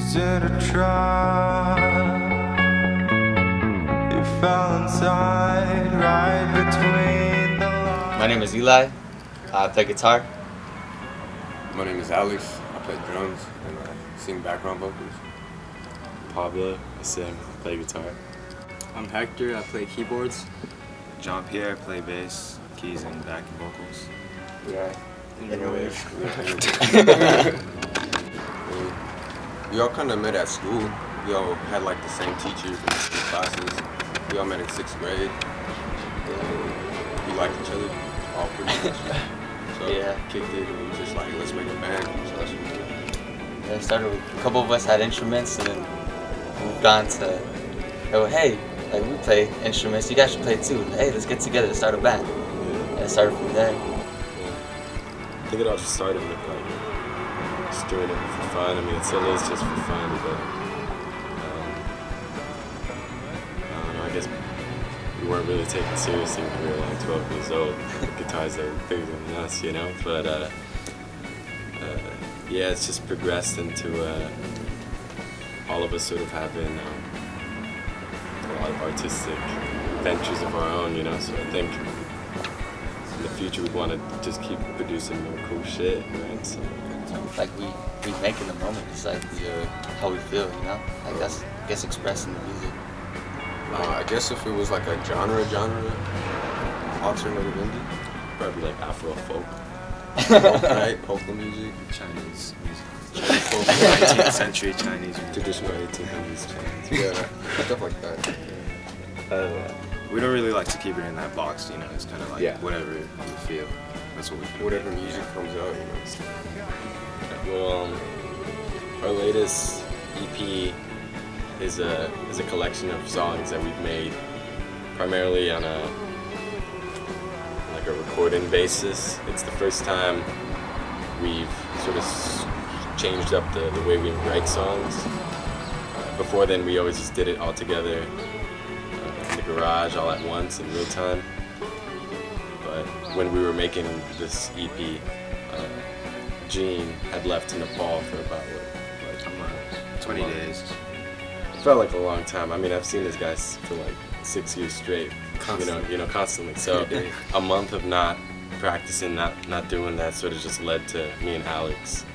Is it a trap? You fell inside right between the lines. My name is Eli. I play guitar. My name is Alex. I play drums and I sing background vocals. Pablo, I sing, play guitar. I'm Hector. I play keyboards. Jean-Pierre, play bass, keys, and backing vocals. Yeah. We all kind of met at school. We all had like the same teachers in the same classes. We all met in 6th grade. We liked each other all pretty much. So Yeah. kicked it and we were just like, let's make a band. So that's what we did. Yeah, it started with a couple of us had instruments and then moved on to, oh, hey, like we play instruments, you guys should play too. Hey, let's get together to start a band. And it started from there. I think it all just started with like just doing it for fun. I mean, it still is just for fun, but I don't know. I guess we weren't really taken seriously when we were like 12 years old. The guitars that were bigger than us, you know. But yeah, it's just progressed into all of us sort of having a lot of artistic ventures of our own, you know. So I think in the future we'd want to just keep producing more cool shit, right? So Like we make in the moment, it's like how we feel, you know? Like that's, I guess, expressing the music. I guess if it was like a genre, alternative indie, probably like Afro folk. folk, right? Polka music. Chinese music. 19th century Chinese music. Traditional 1800s Chinese. Yeah, stuff like that. We don't really like to keep it in that box, you know. It's kind of like Yeah. whatever you feel. That's what we can Whatever music comes out, you know. Well, our latest EP is a collection of songs that we've made primarily on a recording basis. It's the first time we've sort of changed up the way we write songs. Before then, we always just did it all together in the garage all at once in real time. But when we were making this EP, Gene had left to Nepal for about a month, 20 days. It felt like a long time. I mean, I've seen this guy for like 6 years straight. Constantly. You know, constantly. So a month of not practicing, not doing that, sort of just led to me and Alex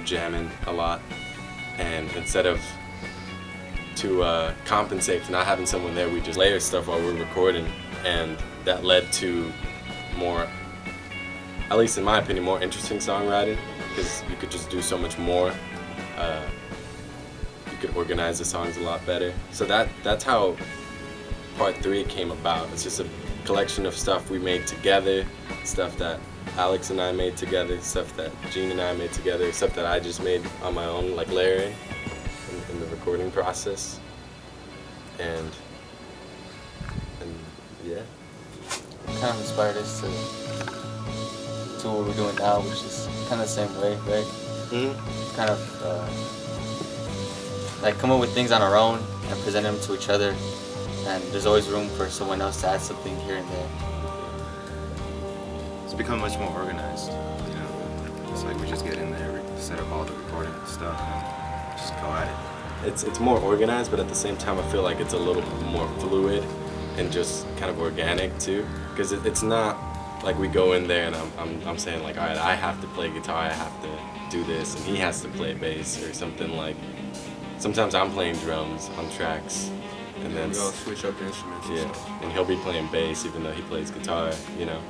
jamming a lot. And instead of to compensate for not having someone there, we just layer stuff while we're recording, and that led to more, at least in my opinion, more interesting songwriting, because you could just do so much more. You could organize the songs a lot better. So that's how Part 3 came about. It's just a collection of stuff we made together, stuff that Alex and I made together, stuff that Gene and I made together, stuff that I just made on my own, like layering in the recording process. And yeah. Kind of inspired us to what we're doing now, which is kind of the same way, right? Mm-hmm. Kind of like come up with things on our own and present them to each other, and there's always room for someone else to add something here and there. It's become much more organized, you know. It's like we just get in there, we set up all the recording stuff, and just go at it. It's more organized, but at the same time I feel like it's a little more fluid and just kind of organic too, because it's not like we go in there and I'm saying like, all right, I have to play guitar, I have to do this, and he has to play bass or something. Like sometimes I'm playing drums on tracks, and then We all switch up instruments. And stuff. and he'll be playing bass even though he plays guitar, you know,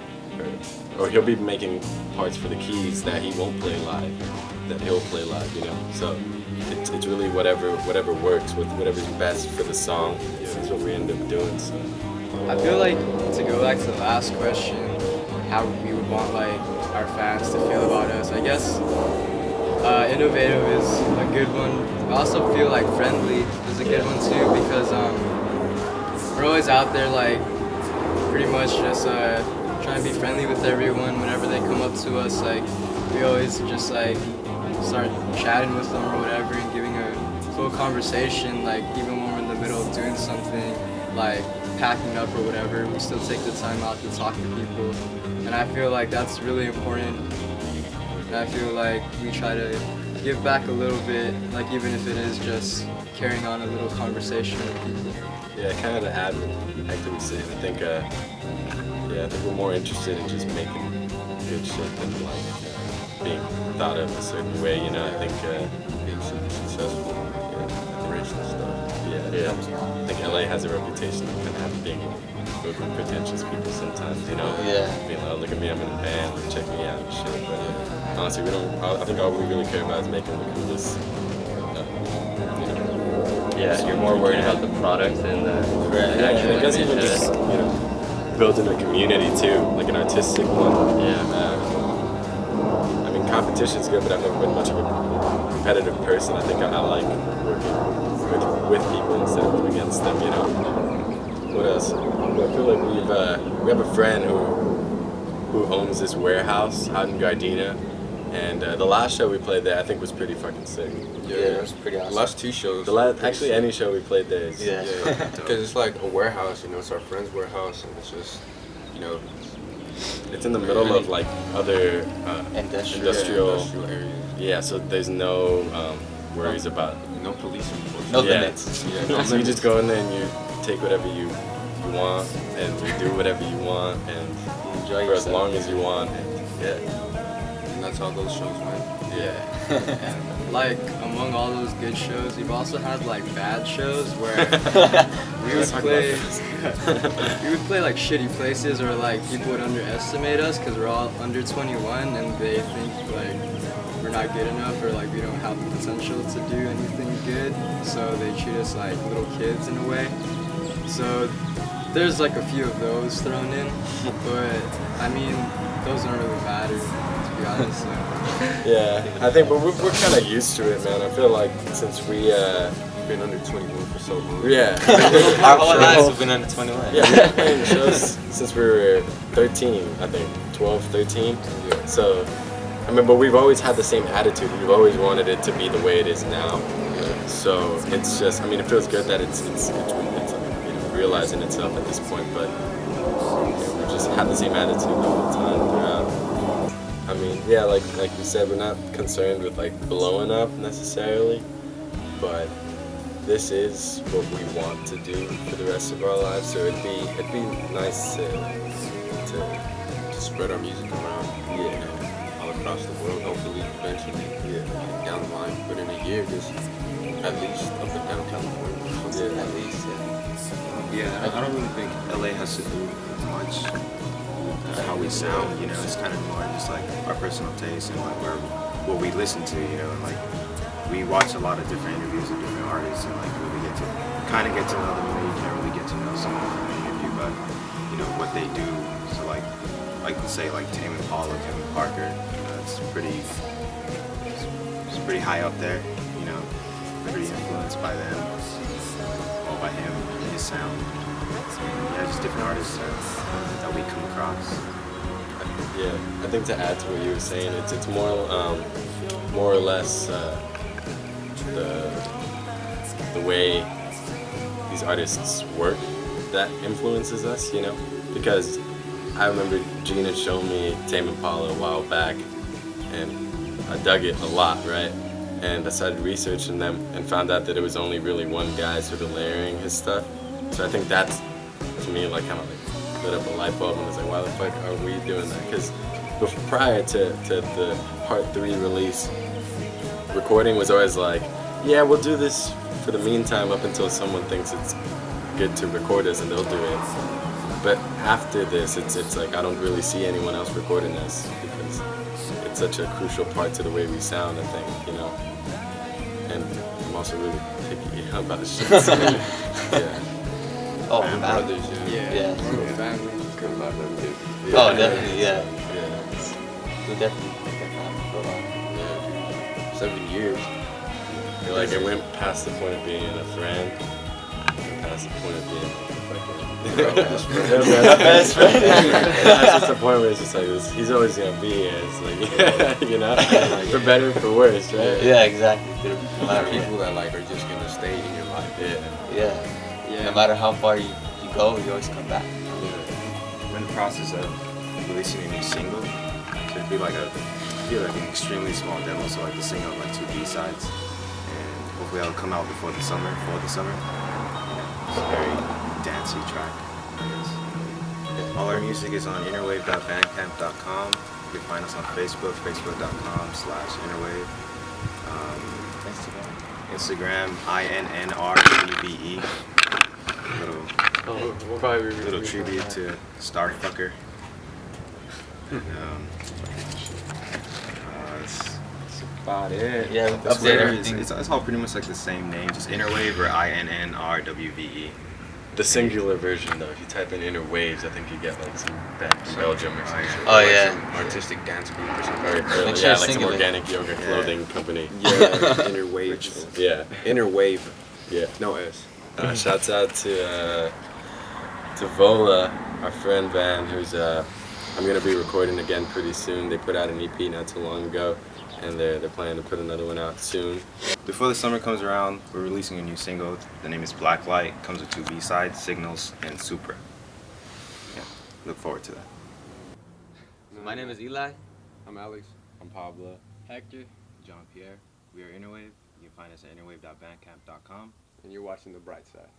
or he'll be making parts for the keys that he won't play live, that he'll play live, you know. So it's really whatever works with whatever's best for the song. That's what we end up doing. So I feel like, to go back to the last question, how we would want like our fans to feel about us, I guess innovative is a good one. I also feel like friendly is a good one too, because we're always out there like pretty much just trying to be friendly with everyone. Whenever they come up to us, like we always just like start chatting with them or whatever and giving a full conversation. Like even when we're in the middle of doing something like packing up or whatever, we still take the time out to talk to people, and I feel like that's really important. And I feel like we try to give back a little bit, like even if it is just carrying on a little conversation with people. Yeah, kind of to add what Hector was saying, I think, I think we're more interested in just making good shit than like being thought of a certain way, you know. I think Being successful, rich and stuff. yeah. I think LA has a reputation of kind of being vocal pretentious people sometimes, you know. Yeah. Being like, oh, look at me, I'm in a band, check me out and shit. But honestly, we don't. I think all we really care about is making the coolest. You know. Yeah, you're more worried about the product and the Yeah, actual I guess image. even just building a community too, like an artistic one. I mean, competition's good, but I've never been much of a competitive person. I think I like working with people instead of against them. You know. What else? I feel like we have a friend who owns this warehouse out in Gardena, and the last show we played there I think was pretty fucking sick. Yeah, it was pretty awesome. The last 2 shows. Actually, any show we played there is Yeah. Because it's like a warehouse, you know, it's our friend's warehouse, and it's just, you know, it's in the middle of like other Industrial. industrial areas. yeah, so there's no worries about No police enforcement. No Yeah. limits. Yeah, no so you limits. just go in there and you take whatever you want and you do whatever you want and Enjoy for as yourself. long as you want and And that's how those shows went. And like among all those good shows, we've also had like bad shows where we would Let's talk play. about We would play like shitty places, or like people would underestimate us because we're all under 21 and they think like we're not good enough or like we don't have the potential to do anything good. So they treat us like little kids in a way. So there's like a few of those thrown in, but I mean those don't really matter to be honest. So. I think but we're kind of used to it, man. I feel like since we Been under 21 for so long. Our whole lives we've been under 21. yeah, we've been playing shows since we were 13, I think, 12, 13. So, I mean, but we've always had the same attitude. We've always wanted it to be the way it is now. So it's just, I mean, it feels good that it's realizing itself at this point, but we just have the same attitude all the time throughout. I mean, yeah, like you said, we're not concerned with like blowing up necessarily, but this is what we want to do for the rest of our lives. So it'd be nice to Spread our music around. yeah. All across the world, hopefully, eventually. Down the line. But in a year, just at least up and down California. At least, yeah. Yeah, I don't really think LA has to do much with how we sound, you know. It's kind of more just like our personal taste and like what we listen to, you know. And like we watch a lot of different interviews of different artists and like really get to kind of get to know them. You know, you can't really get to know someone from an interview, but you know what they do. So like say like Tame Impala, Kevin Parker, you know, it's pretty high up there, you know, pretty influenced by them, all by him and his sound. Yeah, just different artists that we come across. Yeah, I think to add to what you were saying, it's more or less the way these artists work that influences us, you know, because I remember Gina showing me Tame Impala a while back, and I dug it a lot, right? And I started researching them and found out that it was only really one guy sort of layering his stuff. So I think that's, to me, like kind of like lit up a light bulb and was like, why the fuck are we doing that? Because prior to the Part 3 release, recording was always like, yeah, we'll do this for the meantime up until someone thinks it's good to record us and they'll do it. But after this, it's like I don't really see anyone else recording this because it's such a crucial part to the way we sound, I think, you know. And I'm also really picky about the shit. So, yeah. Oh, And family. brothers, Yeah. We're family. Oh, definitely, yeah. Yeah. We definitely think that family for a while. Yeah. 7 years. Like it went past the point of being a friend, and past the point of being Best friend. That's just the point where it's just like this, he's always gonna be here. It's like you know, for better or for worse, right? Yeah, exactly. Dude. A lot of people that like are just gonna stay in your life. Yeah. No matter how far you go, you always come back. We're in the process of releasing a new single. So it'd be like a feel like an extremely small demo, so like the single and like 2 B-sides, and hopefully that'll come out before the summer. It's a very dancey track, I guess. All our music is on innerwave.bandcamp.com. You can find us on Facebook, facebook.com/innerwave. Instagram, INNRWBE. Little tribute to Starfucker. That's about it. Yeah, we That's update what it is. everything. It's all pretty much like the same name, just Innerwave or INNRWVE. The singular version, though, if you type in Inner Waves, I think you get like some band from Belgium or something. Oh, Like yeah. some artistic dance group or Or, something. Make sure yeah, it's like some singular. organic yoga clothing company. Yeah, Inner Wave. Yeah, Inner Wave. yeah. No S. Shouts out to Vola, our friend band, who's I'm gonna be recording again pretty soon. They put out an EP not too long ago, and they're planning to put another one out soon. Before the summer comes around, we're releasing a new single. The name is Blacklight. Comes with 2 B-sides, Signals and Supra. Yeah, look forward to that. My name is Eli. I'm Alex. I'm Pablo. Hector. John Pierre. We are Innerwave. You can find us at innerwave.bandcamp.com. And you're watching The Brightside.